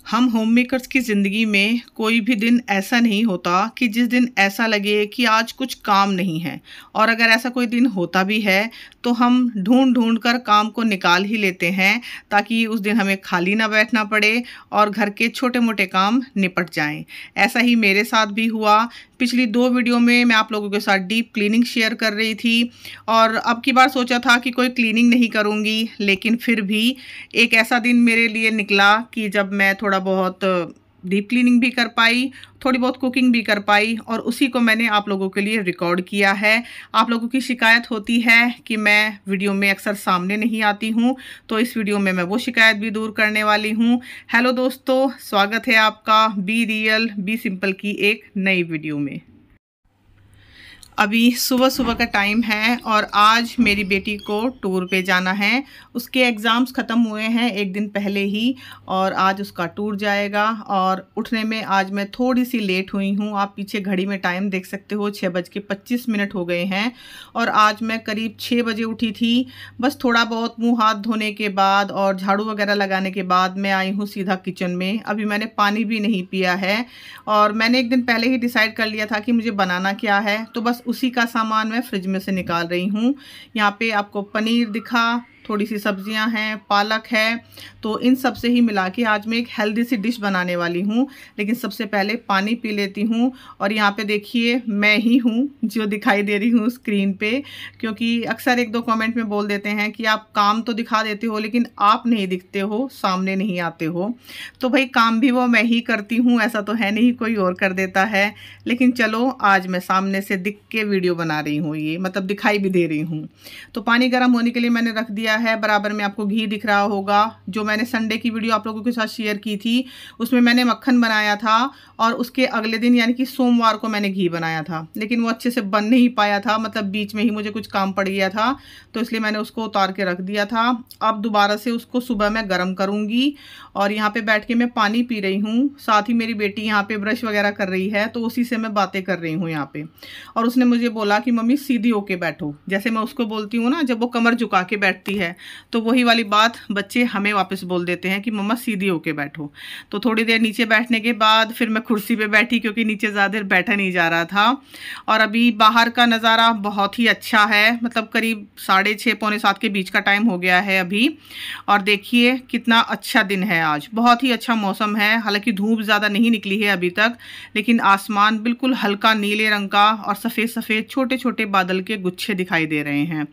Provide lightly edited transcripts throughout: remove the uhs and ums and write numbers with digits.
हम home makers की ज़िंदगी में कोई भी दिन ऐसा नहीं होता कि जिस दिन ऐसा लगे कि आज कुछ काम नहीं है। और अगर ऐसा कोई दिन होता भी है तो हम ढूंढ ढूंढ कर काम को निकाल ही लेते हैं, ताकि उस दिन हमें खाली ना बैठना पड़े और घर के छोटे मोटे काम निपट जाएं। ऐसा ही मेरे साथ भी हुआ। पिछली 2 वीडियो में मैं आप लोगों के साथ डीप क्लीनिंग शेयर कर रही थी, और अब की बार सोचा था कि कोई क्लीनिंग नहीं करूँगी, लेकिन फिर भी एक ऐसा दिन मेरे लिए निकला कि जब मैं थोड़ा बहुत डीप क्लीनिंग भी कर पाई, थोड़ी बहुत कुकिंग भी कर पाई, और उसी को मैंने आप लोगों के लिए रिकॉर्ड किया है। आप लोगों की शिकायत होती है कि मैं वीडियो में अक्सर सामने नहीं आती हूँ, तो इस वीडियो में मैं वो शिकायत भी दूर करने वाली हूँ। हेलो दोस्तों, स्वागत है आपका बी रियल बी सिंपल की एक नई वीडियो में। अभी सुबह सुबह का टाइम है और आज मेरी बेटी को टूर पे जाना है। उसके एग्ज़ाम्स ख़त्म हुए हैं एक दिन पहले ही, और आज उसका टूर जाएगा। और उठने में आज मैं थोड़ी सी लेट हुई हूँ। आप पीछे घड़ी में टाइम देख सकते हो, 6:25 हो गए हैं। और आज मैं करीब 6 बजे उठी थी। बस थोड़ा बहुत मुँह हाथ धोने के बाद और झाड़ू वगैरह लगाने के बाद मैं आई हूँ सीधा किचन में। अभी मैंने पानी भी नहीं पिया है, और मैंने एक दिन पहले ही डिसाइड कर लिया था कि मुझे बनाना क्या है, तो बस उसी का सामान मैं फ्रिज में से निकाल रही हूँ। यहाँ पे आपको पनीर दिखा, थोड़ी सी सब्जियां हैं, पालक है, तो इन सब से ही मिला के आज मैं एक हेल्दी सी डिश बनाने वाली हूँ। लेकिन सबसे पहले पानी पी लेती हूँ। और यहाँ पे देखिए, मैं ही हूँ जो दिखाई दे रही हूँ स्क्रीन पे, क्योंकि अक्सर 1-2 कमेंट में बोल देते हैं कि आप काम तो दिखा देते हो लेकिन आप नहीं दिखते हो, सामने नहीं आते हो। तो भाई, काम भी वो मैं ही करती हूँ, ऐसा तो है नहीं कोई और कर देता है। लेकिन चलो, आज मैं सामने से दिख के वीडियो बना रही हूँ, ये मतलब दिखाई भी दे रही हूँ। तो पानी गर्म होने के लिए मैंने रख दिया है। बराबर में आपको घी दिख रहा होगा। जो मैंने संडे की वीडियो आप लोगों के साथ शेयर की थी, उसमें मैंने मक्खन बनाया था, और उसके अगले दिन यानी कि सोमवार को मैंने घी बनाया था। लेकिन वो अच्छे से बन नहीं पाया था, मतलब बीच में ही मुझे कुछ काम पड़ गया था, तो इसलिए मैंने उसको उतार के रख दिया था। अब दोबारा से उसको सुबह मैं गर्म करूँगी। और यहाँ पे बैठ के मैं पानी पी रही हूँ, साथ ही मेरी बेटी यहाँ पे ब्रश वगैरह कर रही है, तो उसी से मैं बातें कर रही हूँ यहाँ पे। और उसने मुझे बोला कि मम्मी सीधी होके बैठो, जैसे मैं उसको बोलती हूँ ना जब वो कमर झुका के बैठती है, तो वही वाली बात बच्चे हमें वापस बोल देते हैं कि मम्मा सीधी होके बैठो। तो थोड़ी देर नीचे बैठने के बाद फिर मैं कुर्सी पे बैठी, क्योंकि नीचे ज़्यादा देर बैठा नहीं जा रहा था। और अभी बाहर का नज़ारा बहुत ही अच्छा है, मतलब करीब 6:30 पौने 7 के बीच का टाइम हो गया है अभी। और देखिए कितना अच्छा दिन है आज, बहुत ही अच्छा मौसम है। हालांकि धूप ज़्यादा नहीं निकली है अभी तक, लेकिन आसमान बिल्कुल हल्का नीले रंग का और सफ़ेद सफ़ेद छोटे छोटे बादल के गुच्छे दिखाई दे रहे हैं।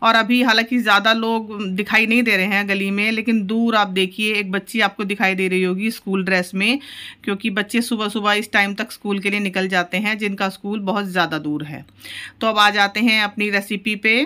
और अभी हालांकि ज़्यादा लोग दिखाई नहीं दे रहे हैं गली में, लेकिन दूर आप देखिए एक बच्ची आपको दिखाई दे रही होगी स्कूल ड्रेस में, क्योंकि बच्चे सुबह सुबह इस टाइम तक स्कूल के लिए निकल जाते हैं जिनका स्कूल बहुत ज़्यादा दूर है। तो अब आ जाते हैं अपनी रेसिपी पे।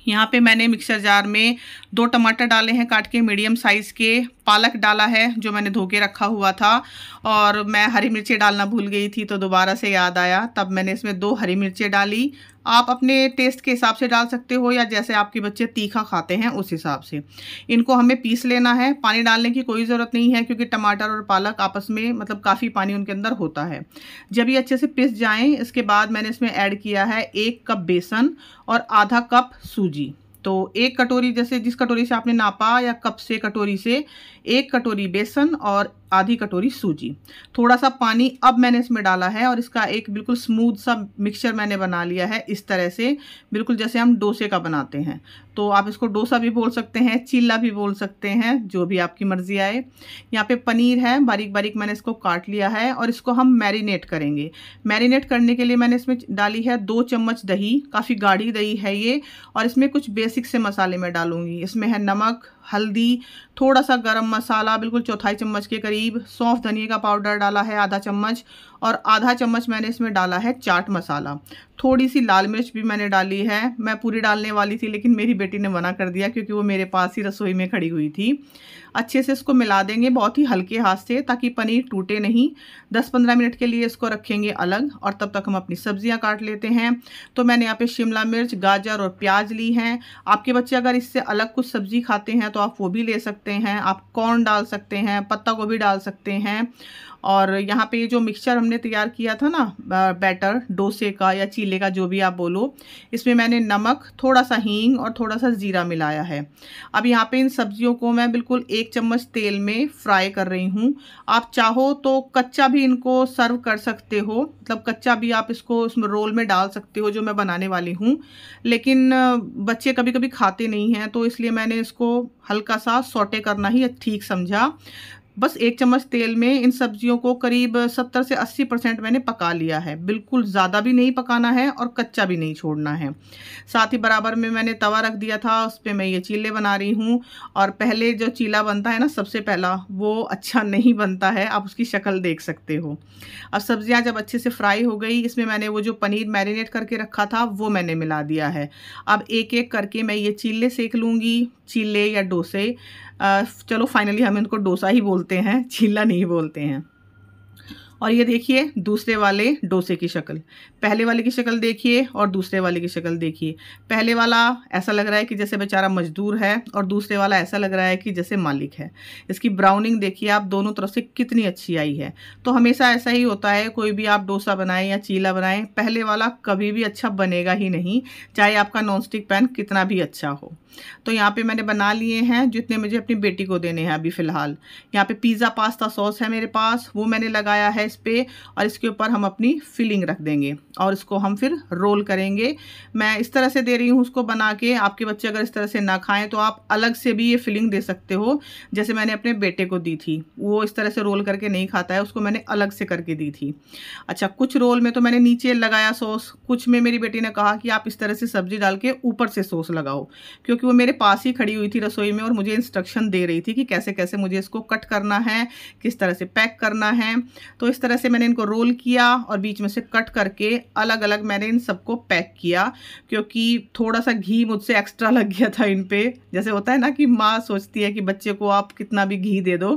यहाँ पे मैंने मिक्सर जार में 2 टमाटर डाले हैं काट के मीडियम साइज़ के, पालक डाला है जो मैंने धो के रखा हुआ था, और मैं हरी मिर्ची डालना भूल गई थी तो दोबारा से याद आया, तब मैंने इसमें 2 हरी मिर्ची डाली। आप अपने टेस्ट के हिसाब से डाल सकते हो, या जैसे आपके बच्चे तीखा खाते हैं उस हिसाब से। इनको हमें पीस लेना है, पानी डालने की कोई ज़रूरत नहीं है, क्योंकि टमाटर और पालक आपस में मतलब काफ़ी पानी उनके अंदर होता है। जब ये अच्छे से पिस जाएँ, इसके बाद मैंने इसमें ऐड किया है 1 कप बेसन और आधा कप सूजी। तो 1 कटोरी, जैसे जिस कटोरी से आपने नापा या कप से कटोरी से, 1 कटोरी बेसन और आधी कटोरी सूजी, थोड़ा सा पानी अब मैंने इसमें डाला है, और इसका एक बिल्कुल स्मूथ सा मिक्सचर मैंने बना लिया है इस तरह से, बिल्कुल जैसे हम डोसे का बनाते हैं। तो आप इसको डोसा भी बोल सकते हैं, चिल्ला भी बोल सकते हैं, जो भी आपकी मर्जी आए। यहाँ पे पनीर है, बारीक बारीक मैंने इसको काट लिया है, और इसको हम मैरिनेट करेंगे। मैरिनेट करने के लिए मैंने इसमें डाली है 2 चम्मच दही, काफ़ी गाढ़ी दही है ये। और इसमें कुछ बेसिक से मसाले मैं डालूंगी। इसमें है नमक, हल्दी, थोड़ा सा गरम मसाला बिल्कुल 1/4 चम्मच के करीब, सौंफ धनिया का पाउडर डाला है आधा चम्मच, और आधा चम्मच मैंने इसमें डाला है चाट मसाला। थोड़ी सी लाल मिर्च भी मैंने डाली है, मैं पूरी डालने वाली थी लेकिन मेरी बेटी ने मना कर दिया, क्योंकि वो मेरे पास ही रसोई में खड़ी हुई थी। अच्छे से इसको मिला देंगे बहुत ही हल्के हाथ से, ताकि पनीर टूटे नहीं। 10-15 मिनट के लिए इसको रखेंगे अलग, और तब तक हम अपनी सब्जियां काट लेते हैं। तो मैंने यहाँ पे शिमला मिर्च, गाजर और प्याज ली हैं। आपके बच्चे अगर इससे अलग कुछ सब्जी खाते हैं तो आप वो भी ले सकते हैं। आप कॉर्न डाल सकते हैं, पत्ता गोभी डाल सकते हैं। और यहाँ पे जो मिक्सचर हमने तैयार किया था ना, बैटर डोसे का या चीले का, जो भी आप बोलो, इसमें मैंने नमक, थोड़ा सा हींग और थोड़ा सा ज़ीरा मिलाया है। अब यहाँ पे इन सब्जियों को मैं बिल्कुल 1 1 चम्मच तेल में फ्राई कर रही हूँ। आप चाहो तो कच्चा भी इनको सर्व कर सकते हो, मतलब कच्चा भी आप इसको उसमें रोल में डाल सकते हो जो मैं बनाने वाली हूँ। लेकिन बच्चे कभी कभी खाते नहीं हैं, तो इसलिए मैंने इसको हल्का सा सौटे करना ही ठीक समझा। बस 1 चम्मच तेल में इन सब्जियों को करीब 70 से 80% मैंने पका लिया है। बिल्कुल ज़्यादा भी नहीं पकाना है और कच्चा भी नहीं छोड़ना है। साथ ही बराबर में मैंने तवा रख दिया था, उस पे मैं ये चीले बना रही हूँ। और पहले जो चीला बनता है ना सबसे पहला, वो अच्छा नहीं बनता है, आप उसकी शक्ल देख सकते हो। अब सब्जियाँ जब अच्छे से फ्राई हो गई, इसमें मैंने वो जो पनीर मैरिनेट करके रखा था वो मैंने मिला दिया है। अब एक एक करके मैं ये चीले सेक लूँगी, चीले या डोसे। चलो फाइनली हम इनको डोसा ही बोलते हैं, चीला नहीं बोलते हैं। और ये देखिए दूसरे वाले डोसे की शक्ल, पहले वाले की शक्ल देखिए और दूसरे वाले की शक्ल देखिए। पहले वाला ऐसा लग रहा है कि जैसे बेचारा मजदूर है, और दूसरे वाला ऐसा लग रहा है कि जैसे मालिक है। इसकी ब्राउनिंग देखिए आप, दोनों तरफ से कितनी अच्छी आई है। तो हमेशा ऐसा ही होता है, कोई भी आप डोसा बनाएं या चीला बनाएं, पहले वाला कभी भी अच्छा बनेगा ही नहीं, चाहे आपका नॉनस्टिक पैन कितना भी अच्छा हो। तो यहाँ पे मैंने बना लिए हैं जितने मुझे अपनी बेटी को देने हैं अभी फ़िलहाल। यहाँ पे पिज़्ज़ा पास्ता सॉस है मेरे पास, वो मैंने लगाया है इस पे, और इसके ऊपर हम अपनी फिलिंग रख देंगे और इसको हम फिर रोल करेंगे। मैं इस तरह से दे रही हूँ उसको बना के। आपके बच्चे अगर इस तरह से ना खाएं तो आप अलग से भी ये फिलिंग दे सकते हो, जैसे मैंने अपने बेटे को दी थी। वो इस तरह से रोल करके नहीं खाता है, उसको मैंने अलग से करके दी थी। अच्छा, कुछ रोल में तो मैंने नीचे लगाया सॉस, कुछ में मेरी बेटी ने कहा कि आप इस तरह से सब्जी डाल के ऊपर से सॉस लगाओ, क्योंकि वो मेरे पास ही खड़ी हुई थी रसोई में और मुझे इंस्ट्रक्शन दे रही थी कि कैसे कैसे मुझे इसको कट करना है, किस तरह से पैक करना है। तो इस तरह से मैंने इनको रोल किया और बीच में से कट करके अलग अलग मैंने इन सबको पैक किया, क्योंकि थोड़ा सा घी मुझसे एक्स्ट्रा लग गया था इन पे। जैसे होता है ना कि माँ सोचती है कि बच्चे को आप कितना भी घी दे दो,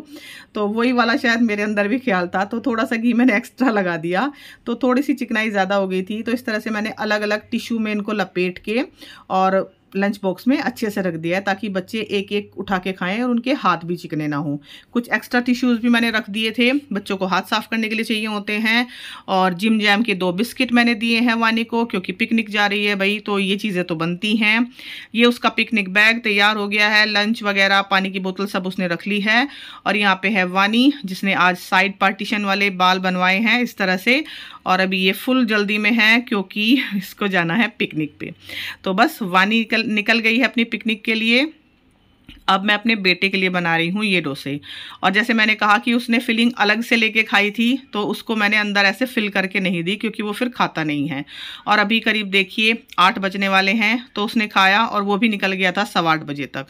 तो वही वाला शायद मेरे अंदर भी ख्याल था, तो थोड़ा सा घी मैंने एक्स्ट्रा लगा दिया, तो थोड़ी सी चिकनाई ज़्यादा हो गई थी। तो इस तरह से मैंने अलग अलग टिश्यू में इनको लपेट के और लंच बॉक्स में अच्छे से रख दिया है, ताकि बच्चे एक एक उठा के खाएं और उनके हाथ भी चिकने ना हो। कुछ एक्स्ट्रा टिश्यूज़ भी मैंने रख दिए थे, बच्चों को हाथ साफ करने के लिए चाहिए होते हैं। और जिम जैम के 2 बिस्किट मैंने दिए हैं वानी को, क्योंकि पिकनिक जा रही है भाई, तो ये चीज़ें तो बनती हैं। ये उसका पिकनिक बैग तैयार हो गया है, लंच वगैरह पानी की बोतल सब उसने रख ली है। और यहाँ पे है वानी, जिसने आज साइड पार्टीशन वाले बाल बनवाए हैं इस तरह से, और अभी ये फुल जल्दी में है क्योंकि इसको जाना है पिकनिक पे। तो बस वानी निकल गई है अपनी पिकनिक के लिए। अब मैं अपने बेटे के लिए बना रही हूँ ये डोसे। और जैसे मैंने कहा कि उसने फिलिंग अलग से लेके खाई थी, तो उसको मैंने अंदर ऐसे फिल करके नहीं दी, क्योंकि वो फिर खाता नहीं है। और अभी करीब देखिए 8 बजने वाले हैं, तो उसने खाया और वो भी निकल गया था 8:15 बजे तक।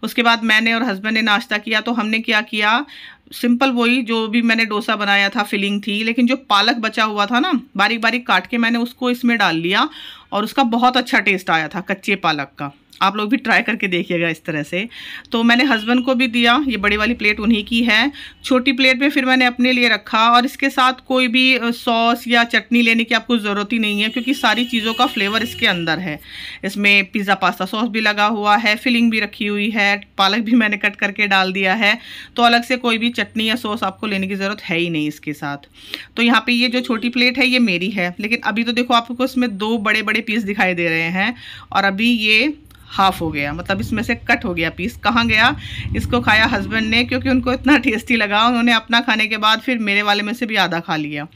उसके बाद मैंने और हस्बैंड ने नाश्ता किया। तो हमने क्या किया, सिंपल वही जो भी मैंने डोसा बनाया था फिलिंग थी, लेकिन जो पालक बचा हुआ था ना, बारीक बारीक काट के मैंने उसको इसमें डाल लिया, और उसका बहुत अच्छा टेस्ट आया था कच्चे पालक का। आप लोग भी ट्राई करके देखिएगा इस तरह से। तो मैंने हस्बैंड को भी दिया, ये बड़ी वाली प्लेट उन्हीं की है। छोटी प्लेट में फिर मैंने अपने लिए रखा, और इसके साथ कोई भी सॉस या चटनी लेने की आपको ज़रूरत ही नहीं है, क्योंकि सारी चीज़ों का फ्लेवर इसके अंदर है। इसमें पिज़्ज़ा पास्ता सॉस भी लगा हुआ है, फिलिंग भी रखी हुई है, पालक भी मैंने कट करके डाल दिया है, तो अलग से कोई भी चटनी या सॉस आपको लेने की ज़रूरत है ही नहीं इसके साथ। तो यहाँ पर ये जो छोटी प्लेट है ये मेरी है, लेकिन अभी तो देखो आपको इसमें 2 बड़े बड़े पीस दिखाई दे रहे हैं, और अभी ये हाफ हो गया, मतलब इसमें से कट हो गया पीस। कहाँ गया, इसको खाया हस्बैंड ने, क्योंकि उनको इतना टेस्टी लगा। उन्होंने अपना खाने के बाद फिर मेरे वाले में से भी आधा खा लिया।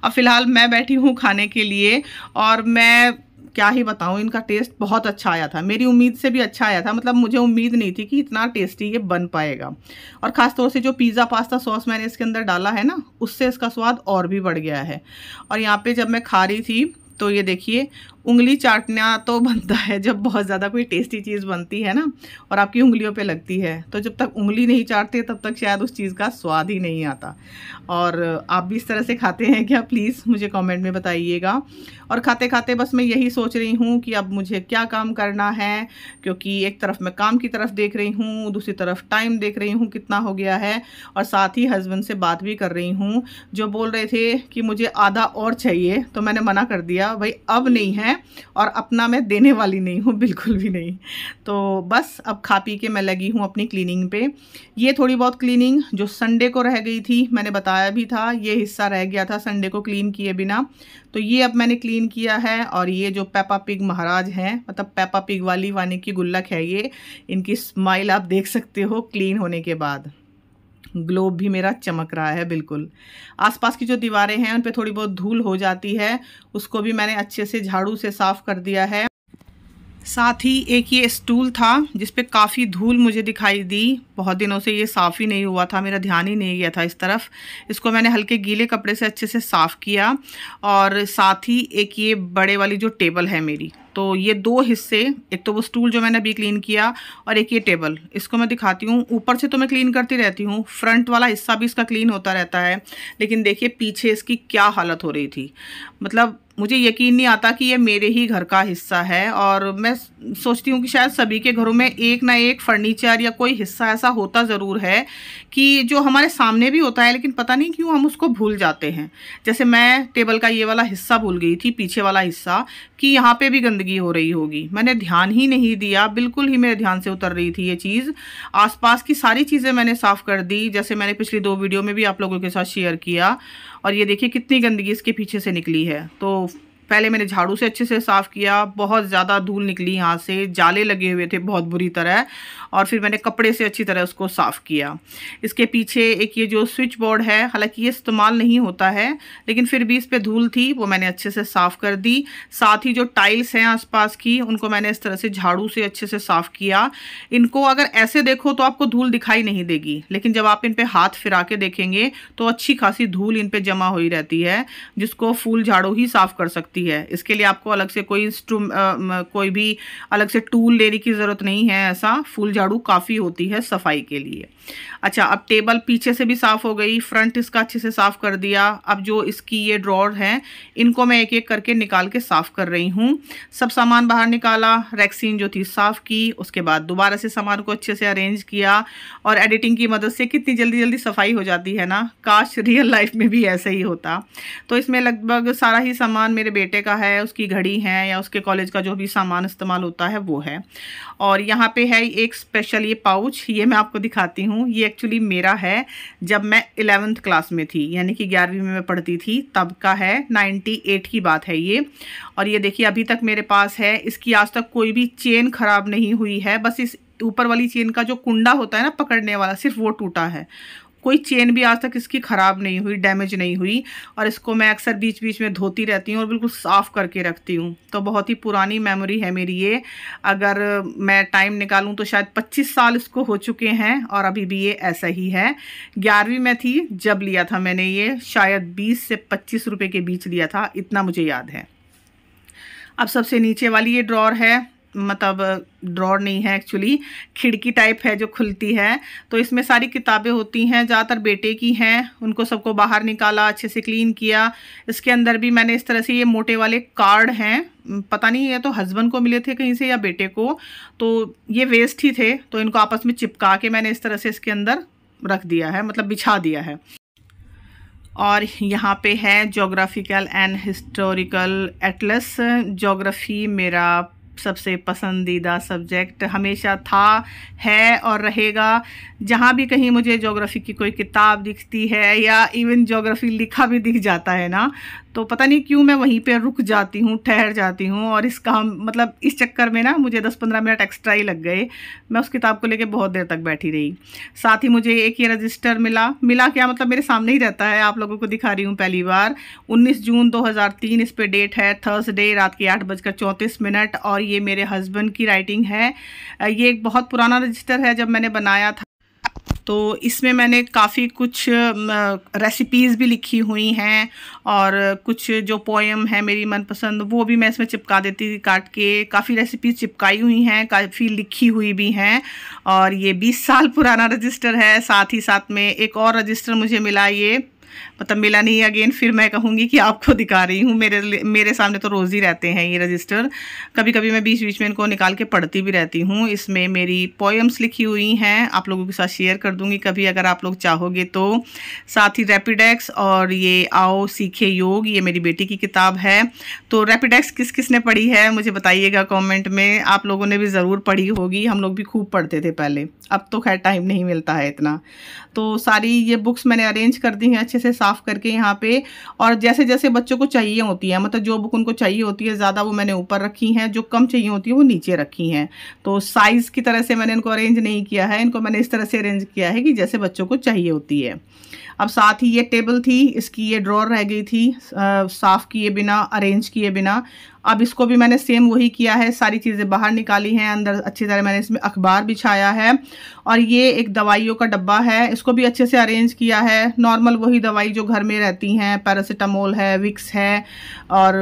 अब फ़िलहाल मैं बैठी हूँ खाने के लिए, और मैं क्या ही बताऊँ, इनका टेस्ट बहुत अच्छा आया था, मेरी उम्मीद से भी अच्छा आया था। मतलब मुझे उम्मीद नहीं थी कि इतना टेस्टी ये बन पाएगा। और ख़ास तौर से जो पिज़्ज़ा पास्ता सॉस मैंने इसके अंदर डाला है ना, उससे इसका स्वाद और भी बढ़ गया है। और यहाँ पे जब मैं खा रही थी, तो ये देखिए उंगली चाटना तो बनता है जब बहुत ज़्यादा कोई टेस्टी चीज़ बनती है ना, और आपकी उंगलियों पे लगती है, तो जब तक उंगली नहीं चाटते तब तक शायद उस चीज़ का स्वाद ही नहीं आता। और आप भी इस तरह से खाते हैं क्या, प्लीज़ मुझे कमेंट में बताइएगा। और खाते खाते बस मैं यही सोच रही हूँ कि अब मुझे क्या काम करना है, क्योंकि एक तरफ मैं काम की तरफ देख रही हूँ, दूसरी तरफ टाइम देख रही हूँ कितना हो गया है, और साथ ही हस्बैंड से बात भी कर रही हूँ। जो बोल रहे थे कि मुझे आधा और चाहिए, तो मैंने मना कर दिया, भाई अब नहीं है, है और अपना मैं देने वाली नहीं हूँ, बिल्कुल भी नहीं। तो बस अब खा पी के मैं लगी हूँ अपनी क्लीनिंग पे। ये थोड़ी बहुत क्लीनिंग जो संडे को रह गई थी, मैंने बताया भी था, ये हिस्सा रह गया था संडे को क्लीन किए बिना, तो ये अब मैंने क्लीन किया है। और ये जो पेपा पिग महाराज हैं, मतलब पेपा पिग वानी की गुल्लक है ये, इनकी स्माइल आप देख सकते हो क्लीन होने के बाद। ग्लोब भी मेरा चमक रहा है बिल्कुल। आसपास की जो दीवारें हैं उन पे थोड़ी बहुत धूल हो जाती है, उसको भी मैंने अच्छे से झाड़ू से साफ़ कर दिया है। साथ ही एक ये स्टूल था जिस पे काफ़ी धूल मुझे दिखाई दी, बहुत दिनों से ये साफ़ ही नहीं हुआ था, मेरा ध्यान ही नहीं गया था इस तरफ। इसको मैंने हल्के गीले कपड़े से अच्छे से साफ़ किया। और साथ ही एक ये बड़े वाली जो टेबल है मेरी, तो ये दो हिस्से, एक तो वो स्टूल जो मैंने अभी क्लीन किया और एक ये टेबल, इसको मैं दिखाती हूँ। ऊपर से तो मैं क्लीन करती रहती हूँ, फ्रंट वाला हिस्सा भी इसका क्लीन होता रहता है, लेकिन देखिए पीछे इसकी क्या हालत हो रही थी। मतलब मुझे यकीन नहीं आता कि ये मेरे ही घर का हिस्सा है। और मैं सोचती हूँ कि शायद सभी के घरों में एक ना एक फर्नीचर या कोई हिस्सा ऐसा होता ज़रूर है कि जो हमारे सामने भी होता है, लेकिन पता नहीं क्यों हम उसको भूल जाते हैं। जैसे मैं टेबल का ये वाला हिस्सा भूल गई थी, पीछे वाला हिस्सा, कि यहाँ पे भी गंदगी हो रही होगी, मैंने ध्यान ही नहीं दिया, बिल्कुल ही मेरे ध्यान से उतर रही थी ये चीज़। आसपास की सारी चीज़ें मैंने साफ़ कर दी, जैसे मैंने पिछली 2 वीडियो में भी आप लोगों के साथ शेयर किया। और ये देखिए कितनी गंदगी इसके पीछे से निकली है। तो पहले मैंने झाड़ू से अच्छे से साफ़ किया, बहुत ज़्यादा धूल निकली यहाँ से, जाले लगे हुए थे बहुत बुरी तरह, और फिर मैंने कपड़े से अच्छी तरह उसको साफ़ किया। इसके पीछे एक ये जो स्विच बोर्ड है, हालांकि ये इस्तेमाल नहीं होता है, लेकिन फिर भी इस पर धूल थी, वो मैंने अच्छे से साफ़ कर दी। साथ ही जो टाइल्स हैं आसपास की, उनको मैंने इस तरह से झाड़ू से अच्छे से साफ़ किया। इनको अगर ऐसे देखो तो आपको धूल दिखाई नहीं देगी, लेकिन जब आप इन पर हाथ फिरा के देखेंगे तो अच्छी खासी धूल इन पर जमा हुई रहती है, जिसको फूल झाड़ू ही साफ़ कर सकती है। इसके लिए आपको अलग से कोई भी अलग से टूल लेने की ज़रूरत नहीं है, ऐसा फूल झाड़ू काफ़ी होती है सफाई के लिए। अच्छा, अब टेबल पीछे से भी साफ़ हो गई, फ्रंट इसका अच्छे से साफ़ कर दिया। अब जो इसकी ये ड्रॉर हैं, इनको मैं एक एक करके निकाल के साफ़ कर रही हूँ। सब सामान बाहर निकाला, रैक्सीन जो थी साफ़ की, उसके बाद दोबारा से सामान को अच्छे से अरेंज किया। और एडिटिंग की मदद से कितनी जल्दी जल्दी सफाई हो जाती है ना, काश रियल लाइफ में भी ऐसा ही होता। तो इसमें लगभग सारा ही सामान मेरे बेटे का है, उसकी घड़ी है या उसके कॉलेज का जो भी सामान इस्तेमाल होता है वो है। और यहाँ पे है एक स्पेशल ये पाउच, ये मैं आपको दिखाती हूँ। ये एक्चुअली मेरा है, जब मैं 11th क्लास में थी, यानी कि 11वीं में मैं पढ़ती थी, तब का है, 98 की बात है ये। और ये देखिए अभी तक मेरे पास है, इसकी आज तक कोई भी चेन ख़राब नहीं हुई है, बस इस ऊपर वाली चेन का जो कुंडा होता है ना पकड़ने वाला, सिर्फ वो टूटा है। कोई चेन भी आज तक इसकी ख़राब नहीं हुई, डैमेज नहीं हुई। और इसको मैं अक्सर बीच बीच में धोती रहती हूँ और बिल्कुल साफ़ करके रखती हूँ। तो बहुत ही पुरानी मेमोरी है मेरी ये, अगर मैं टाइम निकालूँ तो शायद 25 साल इसको हो चुके हैं और अभी भी ये ऐसा ही है। 11वीं में थी जब लिया था मैंने ये, शायद 20 से 25 रुपये के बीच लिया था, इतना मुझे याद है। अब सबसे नीचे वाली ये ड्रॉर है, मतलब ड्रॉर नहीं है एक्चुअली, खिड़की टाइप है जो खुलती है। तो इसमें सारी किताबें होती हैं, ज़्यादातर बेटे की हैं, उनको सबको बाहर निकाला, अच्छे से क्लीन किया। इसके अंदर भी मैंने इस तरह से ये मोटे वाले कार्ड हैं, पता नहीं ये तो हस्बैंड को मिले थे कहीं से या बेटे को, तो ये वेस्ट ही थे, तो इनको आपस में चिपका के मैंने इस तरह से इसके अंदर रख दिया है, मतलब बिछा दिया है। और यहाँ पे है geographical and historical Atlas. Geography मेरा सबसे पसंदीदा सब्जेक्ट हमेशा था, है और रहेगा। जहाँ भी कहीं मुझे ज्योग्राफी की कोई किताब दिखती है या इवन ज्योग्राफी लिखा भी दिख जाता है ना, तो पता नहीं क्यों मैं वहीं पे रुक जाती हूँ, ठहर जाती हूँ। और इस काम मतलब इस चक्कर में ना मुझे 10-15 मिनट एक्स्ट्रा ही लग गए, मैं उस किताब को लेके बहुत देर तक बैठी रही। साथ ही मुझे एक ये रजिस्टर मिला क्या, मतलब मेरे सामने ही रहता है, आप लोगों को दिखा रही हूँ पहली बार। 19 जून 2003 इस पे डेट है, थर्सडे, रात के 8:34। और ये मेरे हस्बैंड की राइटिंग है। ये एक बहुत पुराना रजिस्टर है, जब मैंने बनाया था तो इसमें मैंने काफ़ी कुछ रेसिपीज़ भी लिखी हुई हैं, और कुछ जो पोएम है मेरी मनपसंद वो भी मैं इसमें चिपका देती थी काट के। काफ़ी रेसिपीज़ चिपकाई हुई हैं, काफ़ी लिखी हुई भी हैं। और ये 20 साल पुराना रजिस्टर है। साथ ही साथ में एक और रजिस्टर मुझे मिला, ये मतलब मिला नहीं अगेन, फिर मैं कहूँगी कि आपको दिखा रही हूँ। मेरे सामने तो रोज़ ही रहते हैं ये रजिस्टर। कभी कभी मैं बीच बीच में इनको निकाल के पढ़ती भी रहती हूँ। इसमें मेरी पोएम्स लिखी हुई हैं, आप लोगों के साथ शेयर कर दूँगी कभी अगर आप लोग चाहोगे तो। साथ ही रैपिडेक्स और ये आओ सीखे योग, ये मेरी बेटी की किताब है। तो रैपिडेक्स किस किस ने पढ़ी है मुझे बताइएगा कमेंट में। आप लोगों ने भी ज़रूर पढ़ी होगी, हम लोग भी खूब पढ़ते थे पहले, अब तो खैर टाइम नहीं मिलता है इतना। तो सारी ये बुक्स मैंने अरेंज कर दी हैं अच्छे से साफ़ करके यहाँ पे। और जैसे जैसे बच्चों को चाहिए होती है, मतलब जो बुक उनको चाहिए होती है ज़्यादा, वो मैंने ऊपर रखी हैं, जो कम चाहिए होती है वो नीचे रखी हैं। तो साइज़ की तरह से मैंने इनको अरेंज नहीं किया है, इनको मैंने इस तरह से अरेंज किया है कि जैसे बच्चों को चाहिए होती है। अब साथ ही ये टेबल थी, इसकी ये ड्रॉर रह गई थी साफ़ किए बिना, अरेंज किए बिना। अब इसको भी मैंने सेम वही किया है, सारी चीज़ें बाहर निकाली हैं, अंदर अच्छी तरह मैंने इसमें अखबार बिछाया है। और ये एक दवाइयों का डब्बा है, इसको भी अच्छे से अरेंज किया है। नॉर्मल वही दवाई जो घर में रहती हैं, पैरासीटामोल है, विक्स है और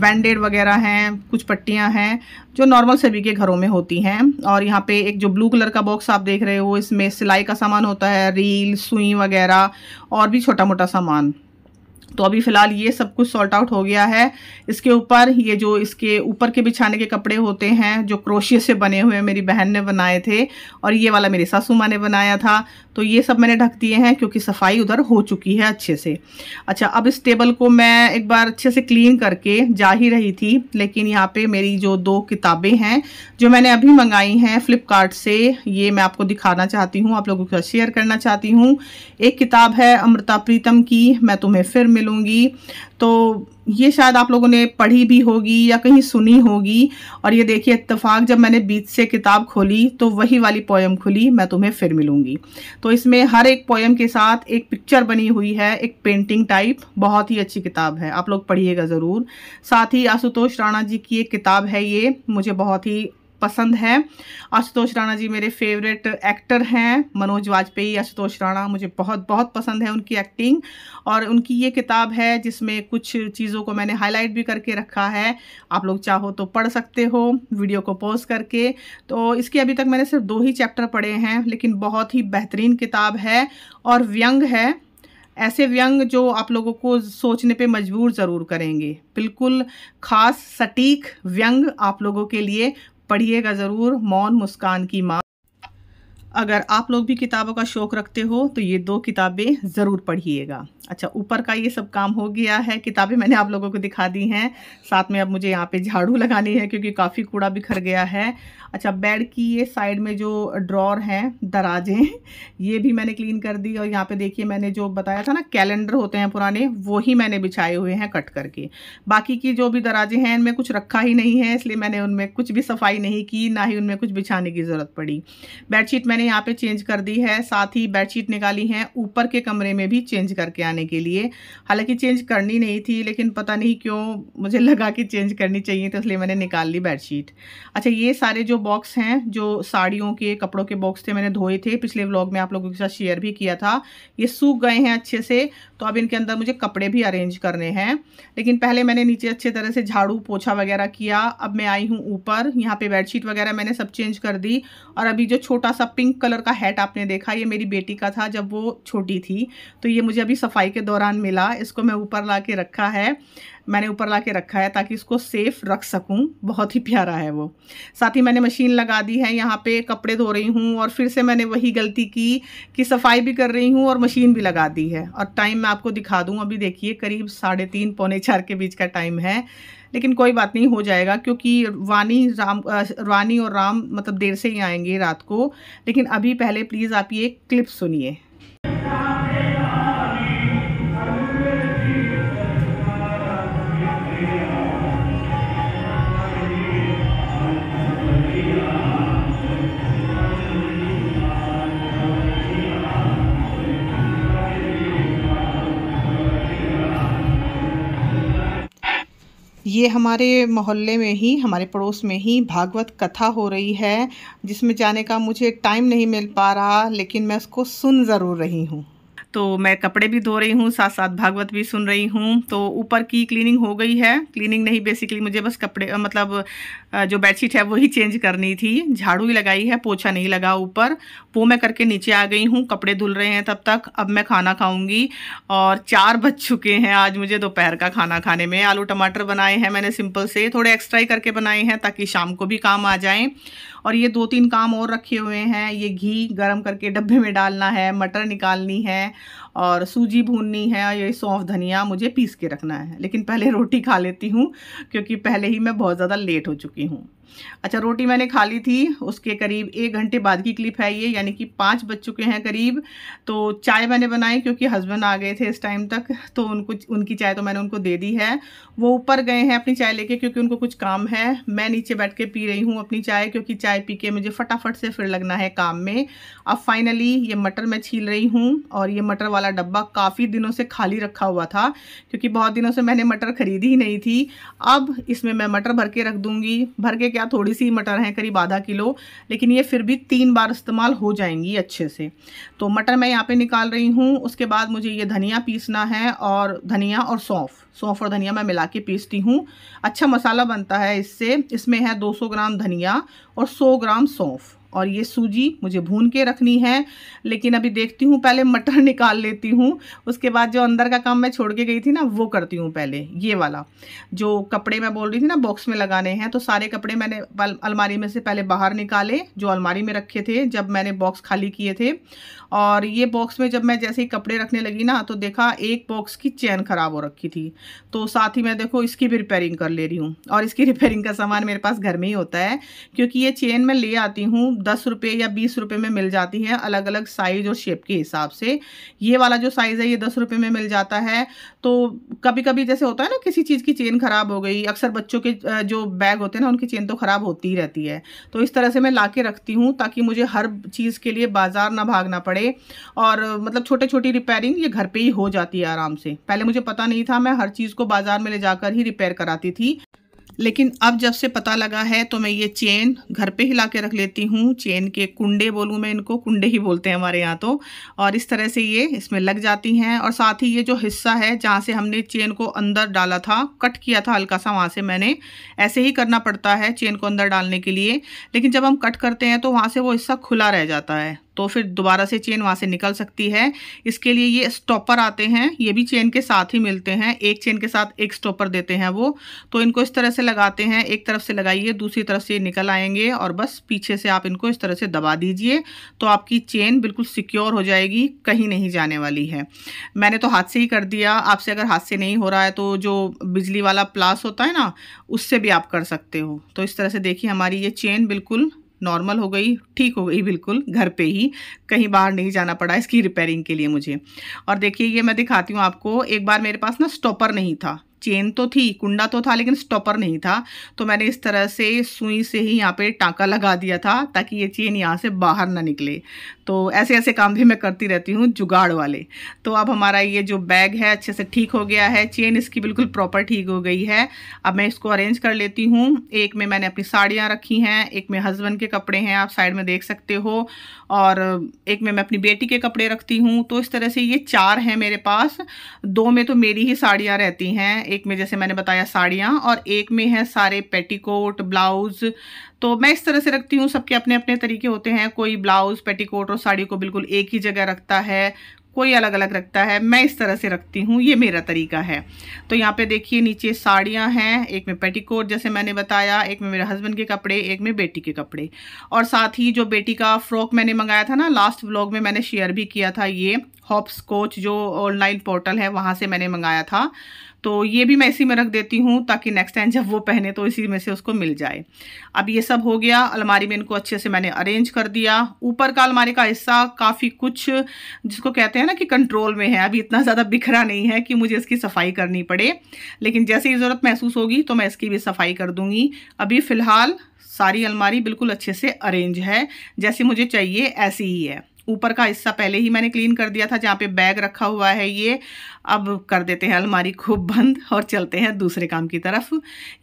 बैंडेड वगैरह हैं, कुछ पट्टियाँ हैं जो नॉर्मल सभी के घरों में होती हैं। और यहाँ पे एक जो ब्लू कलर का बॉक्स आप देख रहे हो, इसमें सिलाई का सामान होता है, रील, सुई वगैरह और भी छोटा मोटा सामान। तो अभी फ़िलहाल ये सब कुछ सॉर्ट आउट हो गया है। इसके ऊपर ये जो इसके ऊपर के बिछाने के कपड़े होते हैं जो क्रोशिया से बने हुए मेरी बहन ने बनाए थे, और ये वाला मेरी सासू माँ ने बनाया था। तो ये सब मैंने ढक दिए हैं क्योंकि सफाई उधर हो चुकी है अच्छे से। अच्छा, अब इस टेबल को मैं एक बार अच्छे से क्लीन करके जा ही रही थी, लेकिन यहाँ पे मेरी जो 2 किताबें हैं जो मैंने अभी मंगाई हैं फ्लिपकार्ट से, ये मैं आपको दिखाना चाहती हूँ, आप लोगों के साथ शेयर करना चाहती हूँ। एक किताब है अमृता प्रीतम की मैं तुम्हें फिर मिलूंगी। तो ये शायद आप लोगों ने पढ़ी भी होगी या कहीं सुनी होगी। और ये देखिए इत्तेफाक जब मैंने बीच से किताब खोली तो वही वाली पोएम खुली, मैं तुम्हें फिर मिलूंगी। तो इसमें हर एक पोएम के साथ एक पिक्चर बनी हुई है, एक पेंटिंग टाइप। बहुत ही अच्छी किताब है, आप लोग पढ़िएगा ज़रूर। साथ ही आशुतोष राणा जी की एक किताब है, ये मुझे बहुत ही पसंद है। आशुतोष राणा जी मेरे फेवरेट एक्टर हैं, मनोज वाजपेयी, आशुतोष राणा, मुझे बहुत बहुत पसंद है उनकी एक्टिंग। और उनकी ये किताब है जिसमें कुछ चीज़ों को मैंने हाईलाइट भी करके रखा है, आप लोग चाहो तो पढ़ सकते हो वीडियो को पॉज करके। तो इसके अभी तक मैंने सिर्फ 2 ही चैप्टर पढ़े हैं, लेकिन बहुत ही बेहतरीन किताब है और व्यंग है। ऐसे व्यंग जो आप लोगों को सोचने पे मजबूर ज़रूर करेंगे, बिल्कुल ख़ास सटीक व्यंग आप लोगों के लिए। पढ़िएगा ज़रूर, मौन मुस्कान की माँ। अगर आप लोग भी किताबों का शौक़ रखते हो तो ये 2 किताबें ज़रूर पढ़िएगा। अच्छा, ऊपर का ये सब काम हो गया है, किताबें मैंने आप लोगों को दिखा दी हैं। साथ में अब मुझे यहाँ पे झाड़ू लगानी है क्योंकि काफ़ी कूड़ा बिखर गया है। अच्छा, बेड की ये साइड में जो ड्रॉर हैं, दराजें, ये भी मैंने क्लीन कर दी। और यहाँ पे देखिए मैंने जो बताया था ना, कैलेंडर होते हैं पुराने, वो ही मैंने बिछाए हुए हैं कट करके। बाकी की जो भी दराजें हैं इनमें कुछ रखा ही नहीं है, इसलिए मैंने उनमें कुछ भी सफाई नहीं की, ना ही उनमें कुछ बिछाने की ज़रूरत पड़ी। बेडशीट मैंने यहाँ पे चेंज कर दी है, साथ ही बेडशीट निकाली है ऊपर के कमरे में भी चेंज करके आने के लिए। हालांकि चेंज करनी नहीं थी, लेकिन पता नहीं क्यों मुझे लगा कि चेंज करनी चाहिए, तो इसलिए मैंने निकाल ली बेडशीट। अच्छा, ये सारे जो बॉक्स हैं, जो साड़ियों के कपड़ों के बॉक्स थे, मैंने धोए थे, पिछले व्लॉग में आप लोगों के साथ शेयर भी किया था। ये सूख गए हैं अच्छे से, तो अब इनके अंदर मुझे कपड़े भी अरेंज करने हैं। लेकिन पहले मैंने नीचे अच्छे तरह से झाड़ू पोछा वगैरह किया। अब मैं आई हूँ ऊपर, यहाँ पे बेडशीट वगैरह मैंने सब चेंज कर दी। और अभी जो छोटा सा पिंक कलर का हैट आपने देखा, ये मेरी बेटी का था जब वो छोटी थी, तो ये मुझे अभी सफाई के दौरान मिला। इसको मैं ऊपर ला के रखा है, मैंने ऊपर ला के रखा है ताकि इसको सेफ रख सकूं। बहुत ही प्यारा है वो। साथ ही मैंने मशीन लगा दी है, यहाँ पे कपड़े धो रही हूँ। और फिर से मैंने वही गलती की कि सफाई भी कर रही हूँ और मशीन भी लगा दी है। और टाइम मैं आपको दिखा दूँ, अभी देखिए करीब 3:30 पौने 4 के बीच का टाइम है। लेकिन कोई बात नहीं, हो जाएगा, क्योंकि रानी और राम मतलब देर से ही आएंगे रात को। लेकिन अभी पहले प्लीज़ आप ये क्लिप सुनिए। ये हमारे मोहल्ले में ही, हमारे पड़ोस में ही भागवत कथा हो रही है, जिसमें जाने का मुझे टाइम नहीं मिल पा रहा, लेकिन मैं उसको सुन ज़रूर रही हूँ। तो मैं कपड़े भी धो रही हूँ, साथ साथ भागवत भी सुन रही हूँ। तो ऊपर की क्लीनिंग हो गई है, क्लीनिंग नहीं बेसिकली मुझे बस कपड़े मतलब जो बेडशीट है वही चेंज करनी थी। झाड़ू ही लगाई है, पोछा नहीं लगा ऊपर। वो मैं करके नीचे आ गई हूँ, कपड़े धुल रहे हैं तब तक। अब मैं खाना खाऊंगी और 4 बज चुके हैं आज मुझे दोपहर का खाना खाने में। आलू टमाटर बनाए हैं मैंने सिंपल से, थोड़े एक्स्ट्रा ही करके बनाए हैं ताकि शाम को भी काम आ जाएं। और ये 2-3 काम और रखे हुए हैं। ये घी गरम करके डब्बे में डालना है, मटर निकालनी है और सूजी भूननी है। ये सौंफ धनिया मुझे पीस के रखना है। लेकिन पहले रोटी खा लेती हूँ क्योंकि पहले ही मैं बहुत ज़्यादा लेट हो चुकी हूँ। अच्छा, रोटी मैंने खा ली थी, उसके करीब 1 घंटे बाद की क्लिप है ये, यानी कि 5 बज चुके हैं करीब। तो चाय मैंने बनाई क्योंकि हस्बैंड आ गए थे इस टाइम तक, तो उनकी चाय तो मैंने उनको दे दी है। वो ऊपर गए हैं अपनी चाय लेके क्योंकि उनको कुछ काम है। मैं नीचे बैठ के पी रही हूँ अपनी चाय, क्योंकि चाय पी के मुझे फटाफट से फिर लगना है काम में। अब फाइनली ये मटर मैं छील रही हूँ और ये मटर वाला डब्बा काफ़ी दिनों से खाली रखा हुआ था क्योंकि बहुत दिनों से मैंने मटर खरीदी ही नहीं थी। अब इसमें मैं मटर भर के रख दूँगी। भर के क्या, थोड़ी सी मटर है, करीब आधा किलो, लेकिन ये फिर भी 3 बार इस्तेमाल हो जाएंगी अच्छे से। तो मटर मैं यहाँ पे निकाल रही हूँ। उसके बाद मुझे ये धनिया पीसना है, और धनिया और सौंफ और धनिया मैं मिला के पीसती हूँ। अच्छा मसाला बनता है इससे। इसमें है 200 ग्राम धनिया और 100 ग्राम सौंफ। और ये सूजी मुझे भून के रखनी है, लेकिन अभी देखती हूँ पहले मटर निकाल लेती हूँ। उसके बाद जो अंदर का काम मैं छोड़ के गई थी ना, वो करती हूँ पहले। ये वाला जो कपड़े मैं बोल रही थी ना बॉक्स में लगाने हैं, तो सारे कपड़े मैंने अलमारी में से पहले बाहर निकाले जो अलमारी में रखे थे जब मैंने बॉक्स खाली किए थे। और ये बॉक्स में जब मैं जैसे ही कपड़े रखने लगी ना, तो देखा एक बॉक्स की चेन ख़राब हो रखी थी। तो साथ ही मैं देखो इसकी भी रिपेयरिंग कर ले रही हूँ। और इसकी रिपेयरिंग का सामान मेरे पास घर में ही होता है, क्योंकि ये चेन मैं ले आती हूँ 10 रुपये या 20 रुपये में मिल जाती है, अलग अलग साइज और शेप के हिसाब से। ये वाला जो साइज़ है ये 10 रुपये में मिल जाता है। तो कभी कभी जैसे होता है ना, किसी चीज़ की चेन ख़राब हो गई, अक्सर बच्चों के जो बैग होते हैं ना उनकी चेन तो ख़राब होती ही रहती है। तो इस तरह से मैं ला के रखती हूँ ताकि मुझे हर चीज़ के लिए बाज़ार ना भागना पड़े। और मतलब छोटे छोटी रिपेयरिंग ये घर पे ही हो जाती है आराम से। पहले मुझे पता नहीं था, मैं हर चीज़ को बाज़ार में ले जाकर ही रिपेयर कराती थी, लेकिन अब जब से पता लगा है तो मैं ये चेन घर पे ही ला के रख लेती हूँ। चेन के कुंडे बोलूँ मैं, इनको कुंडे ही बोलते हैं हमारे यहाँ तो। और इस तरह से ये इसमें लग जाती हैं। और साथ ही ये जो हिस्सा है जहाँ से हमने चेन को अंदर डाला था, कट किया था हल्का सा, वहाँ से मैंने ऐसे ही करना पड़ता है चेन को अंदर डालने के लिए। लेकिन जब हम कट करते हैं तो वहाँ से वो हिस्सा खुला रह जाता है, तो फिर दोबारा से चेन वहाँ से निकल सकती है। इसके लिए ये स्टॉपर आते हैं, ये भी चेन के साथ ही मिलते हैं। एक चेन के साथ एक स्टॉपर देते हैं वो। तो इनको इस तरह से लगाते हैं, एक तरफ से लगाइए, दूसरी तरफ से निकल आएंगे और बस पीछे से आप इनको इस तरह से दबा दीजिए, तो आपकी चेन बिल्कुल सिक्योर हो जाएगी, कहीं नहीं जाने वाली है। मैंने तो हाथ से ही कर दिया। आपसे अगर हाथ से नहीं हो रहा है तो जो बिजली वाला प्लास होता है ना, उससे भी आप कर सकते हो। तो इस तरह से देखिए हमारी ये चेन बिल्कुल नॉर्मल हो गई, ठीक हो गई बिल्कुल, घर पे ही, कहीं बाहर नहीं जाना पड़ा इसकी रिपेयरिंग के लिए मुझे। और देखिए ये मैं दिखाती हूँ आपको। एक बार मेरे पास ना स्टॉपर नहीं था, चेन तो थी, कुंडा तो था, लेकिन स्टॉपर नहीं था। तो मैंने इस तरह से सुई से ही यहाँ पे टाँका लगा दिया था ताकि ये चेन यहाँ से बाहर ना निकले। तो ऐसे ऐसे काम भी मैं करती रहती हूँ, जुगाड़ वाले। तो अब हमारा ये जो बैग है अच्छे से ठीक हो गया है, चेन इसकी बिल्कुल प्रॉपर ठीक हो गई है। अब मैं इसको अरेंज कर लेती हूँ। एक में मैंने अपनी साड़ियाँ रखी हैं, एक में हस्बैंड के कपड़े हैं, आप साइड में देख सकते हो, और एक में मैं अपनी बेटी के कपड़े रखती हूँ। तो इस तरह से ये 4 हैं मेरे पास। 2 में तो मेरी ही साड़ियाँ रहती हैं, एक में जैसे मैंने बताया साड़ियाँ, और एक में है सारे पेटीकोट, ब्लाउज। तो मैं इस तरह से रखती हूँ, सबके अपने अपने तरीके होते हैं। कोई ब्लाउज, पेटीकोट और साड़ी को बिल्कुल एक ही जगह रखता है, कोई अलग अलग रखता है। मैं इस तरह से रखती हूँ, ये मेरा तरीका है। तो यहाँ पे देखिए नीचे साड़ियाँ हैं, एक में पेटीकोट जैसे मैंने बताया, एक में मेरे हस्बैंड के कपड़े, एक में बेटी के कपड़े। और साथ ही जो बेटी का फ्रॉक मैंने मंगाया था ना, लास्ट व्लॉग में मैंने शेयर भी किया था, ये हॉप्स कोच जो ऑनलाइन पोर्टल है वहाँ से मैंने मंगाया था। तो ये भी मैं इसी में रख देती हूँ ताकि नेक्स्ट टाइम जब वो पहने तो इसी में से उसको मिल जाए। अब ये सब हो गया, अलमारी में इनको अच्छे से मैंने अरेंज कर दिया। ऊपर का अलमारी का हिस्सा काफ़ी कुछ जिसको कहते हैं ना कि कंट्रोल में है, अभी इतना ज़्यादा बिखरा नहीं है कि मुझे इसकी सफाई करनी पड़े, लेकिन जैसे ही ज़रूरत महसूस होगी तो मैं इसकी भी सफाई कर दूँगी। अभी फ़िलहाल सारी अलमारी बिल्कुल अच्छे से अरेंज है, जैसे मुझे चाहिए ऐसी ही है। ऊपर का हिस्सा पहले ही मैंने क्लीन कर दिया था, जहाँ पे बैग रखा हुआ है ये। अब कर देते हैं अलमारी खूब बंद और चलते हैं दूसरे काम की तरफ।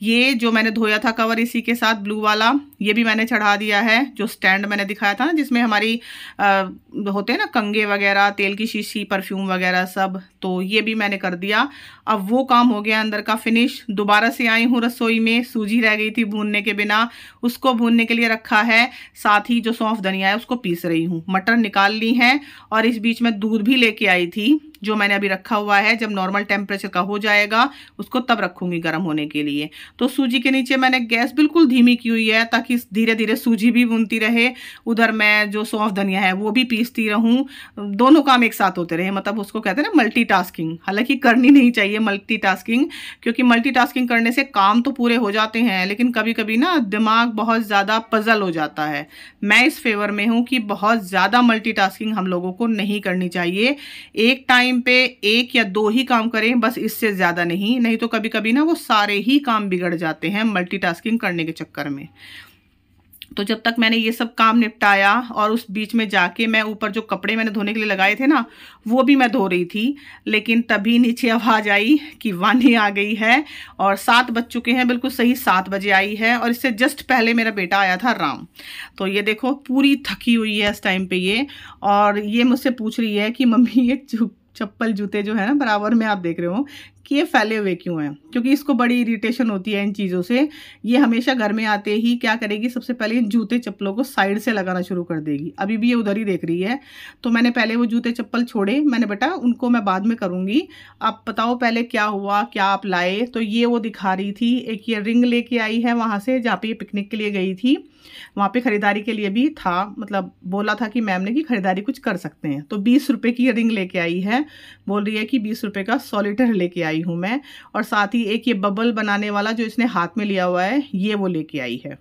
ये जो मैंने धोया था कवर इसी के साथ ब्लू वाला, ये भी मैंने चढ़ा दिया है। जो स्टैंड मैंने दिखाया था ना, जिसमें हमारी होते हैं ना कंघे वगैरह, तेल की शीशी, परफ्यूम वगैरह सब, तो ये भी मैंने कर दिया। अब वो काम हो गया अंदर का फिनिश। दोबारा से आई हूँ रसोई में, सूजी रह गई थी भूनने के बिना, उसको भूनने के लिए रखा है। साथ ही जो सौंफ धनिया है उसको पीस रही हूँ। मटर निकाल ली है और इस बीच में दूध भी लेके आई थी, जो मैंने अभी रखा हुआ है। जब नॉर्मल टेम्परेचर का हो जाएगा उसको तब रखूंगी गर्म होने के लिए। तो सूजी के नीचे मैंने गैस बिल्कुल धीमी की हुई है, ताकि धीरे धीरे सूजी भी भूनती रहे, उधर मैं जो सौंफ धनिया है वो भी पीसती रहूं, दोनों काम एक साथ होते रहे। मतलब उसको कहते हैं ना मल्टीटास्किंग। हालांकि करनी नहीं चाहिए मल्टीटास्किंग, क्योंकि मल्टीटास्किंग करने से काम तो पूरे हो जाते हैं, लेकिन कभी कभी ना दिमाग बहुत ज़्यादा पजल हो जाता है। मैं इस फेवर में हूँ कि बहुत ज़्यादा मल्टीटास्किंग हम लोगों को नहीं करनी चाहिए। एक टाइम पे एक या दो ही काम करें बस, इससे ज्यादा नहीं तो कभी कभी ना वो सारे ही काम बिगड़ जाते हैं मल्टीटास्किंग करने के चक्कर में। तो जब तक मैंने ये सब काम निपटाया, और उस बीच में जाके मैं ऊपर जो कपड़े मैंने धोने के लिए लगाए थे ना, वो भी मैं धो रही थी, लेकिन तभी नीचे आवाज़ आई कि वानी आ गई है। और 7 बज चुके हैं, बिल्कुल सही 7 बजे आई है। और इससे जस्ट पहले मेरा बेटा आया था राम। तो ये देखो पूरी थकी हुई है इस टाइम पे ये, और ये मुझसे पूछ रही है कि मम्मी ये चप्पल जूते जो है ना बराबर में आप देख रहे हो कि ये फैले हुए क्यों हैं, क्योंकि इसको बड़ी इरिटेशन होती है इन चीज़ों से। ये हमेशा घर में आते ही क्या करेगी, सबसे पहले इन जूते चप्पलों को साइड से लगाना शुरू कर देगी। अभी भी ये उधर ही देख रही है। तो मैंने पहले वो जूते चप्पल छोड़े, मैंने बेटा उनको मैं बाद में करूँगी, आप बताओ पहले क्या हुआ, क्या आप लाए। तो ये वो दिखा रही थी, एक ये रिंग लेके आई है वहाँ से, जहाँ पे ये पिकनिक के लिए गई थी। वहाँ पे खरीदारी के लिए भी था, मतलब बोला था कि मैम ने कि खरीदारी कुछ कर सकते हैं। तो 20 रुपये की ये रिंग लेके आई है, बोल रही है कि 20 रुपये का सॉलिटर लेके आई हूँ मैं। और साथ ही एक ये बबल बनाने वाला जो इसने हाथ में लिया हुआ है, ये वो लेके आई है।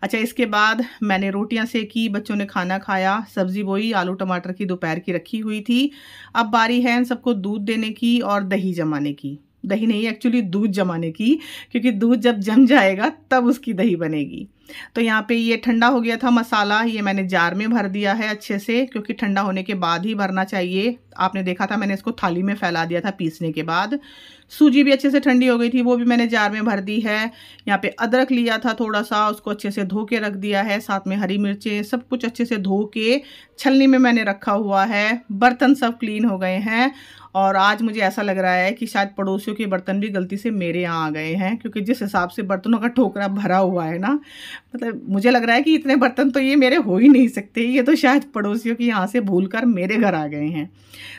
अच्छा, इसके बाद मैंने रोटियां सेकी, बच्चों ने खाना खाया, सब्जी वही आलू टमाटर की दोपहर की रखी हुई थी। अब बारी है इन सबको दूध देने की और दही जमाने की। दही नहीं, एक्चुअली दूध जमाने की, क्योंकि दूध जब जम जाएगा तब उसकी दही बनेगी। तो यहाँ पे ये ठंडा हो गया था मसाला, ये मैंने जार में भर दिया है अच्छे से, क्योंकि ठंडा होने के बाद ही भरना चाहिए। आपने देखा था मैंने इसको थाली में फैला दिया था पीसने के बाद। सूजी भी अच्छे से ठंडी हो गई थी, वो भी मैंने जार में भर दी है। यहाँ पे अदरक लिया था थोड़ा सा, उसको अच्छे से धो के रख दिया है, साथ में हरी मिर्चें, सब कुछ अच्छे से धो के छलनी में मैंने रखा हुआ है। बर्तन सब क्लीन हो गए हैं, और आज मुझे ऐसा लग रहा है कि शायद पड़ोसियों के बर्तन भी गलती से मेरे यहाँ आ गए हैं, क्योंकि जिस हिसाब से बर्तनों का टोकरा भरा हुआ है ना, मतलब मुझे लग रहा है कि इतने बर्तन तो ये मेरे हो ही नहीं सकते, ये तो शायद पड़ोसियों के यहाँ से भूलकर मेरे घर आ गए हैं।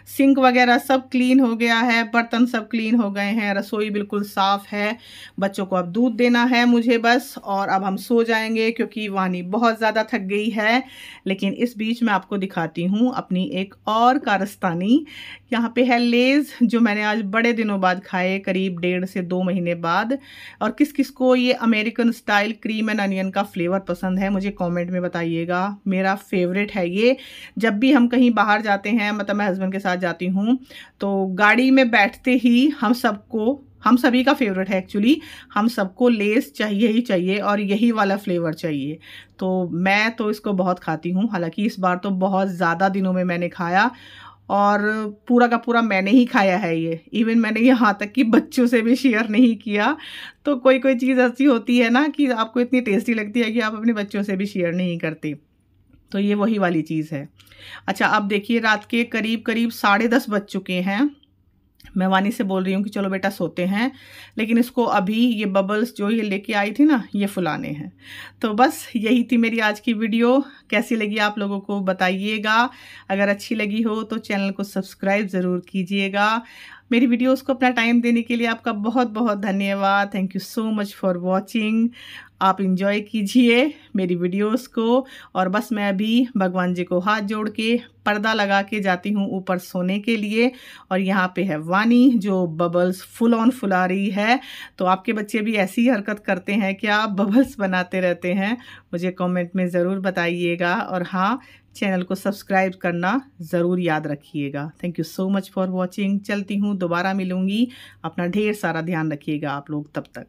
सिंक वगैरह सब क्लीन हो गया है, बर्तन सब क्लीन हो गए हैं, रसोई बिल्कुल साफ़ है। बच्चों को अब दूध देना है मुझे बस, और अब हम सो जाएंगे, क्योंकि वानी बहुत ज़्यादा थक गई है। लेकिन इस बीच मैं आपको दिखाती हूँ अपनी एक और कारस्तानी। यहाँ पे है लेज़, जो मैंने आज बड़े दिनों बाद खाए, करीब 1.5 से 2 महीने बाद। और किस किस को ये American style cream and onion का फ्लेवर पसंद है, मुझे कमेंट में बताइएगा। मेरा फेवरेट है ये। जब भी हम कहीं बाहर जाते हैं, मतलब मैं हस्बैंड के साथ जाती हूँ, तो गाड़ी में बैठते ही हम सभी का फेवरेट है एक्चुअली, हम सबको लेस चाहिए ही चाहिए, और यही वाला फ्लेवर चाहिए। तो मैं तो इसको बहुत खाती हूँ। हालांकि इस बार तो बहुत ज़्यादा दिनों में मैंने खाया, और पूरा का पूरा मैंने ही खाया है ये। इवन मैंने यहाँ तक कि बच्चों से भी शेयर नहीं किया। तो कोई कोई चीज़ ऐसी होती है ना कि आपको इतनी टेस्टी लगती है कि आप अपने बच्चों से भी शेयर नहीं करते। तो ये वही वाली चीज़ है। अच्छा, अब देखिए रात के करीब 10:30 बज चुके हैं। मैं वानी से बोल रही हूँ कि चलो बेटा सोते हैं, लेकिन इसको अभी ये बबल्स जो ये लेके आई थी ना, ये फुलाने हैं। तो बस यही थी मेरी आज की वीडियो। कैसी लगी आप लोगों को बताइएगा। अगर अच्छी लगी हो तो चैनल को सब्सक्राइब ज़रूर कीजिएगा। मेरी वीडियोस को अपना टाइम देने के लिए आपका बहुत बहुत धन्यवाद। Thank you so much for watching. आप इंजॉय कीजिए मेरी वीडियोस को। और बस मैं अभी भगवान जी को हाथ जोड़ के पर्दा लगा के जाती हूँ ऊपर सोने के लिए। और यहाँ पे है वानी जो बबल्स फुल ऑन फुला रही है। तो आपके बच्चे भी ऐसी हरकत करते हैं क्या, बबल्स बनाते रहते हैं? मुझे कमेंट में ज़रूर बताइएगा। और हाँ, चैनल को सब्सक्राइब करना ज़रूर याद रखिएगा। Thank you so much for watching. चलती हूँ, दोबारा मिलूँगी। अपना ढेर सारा ध्यान रखिएगा आप लोग। तब तक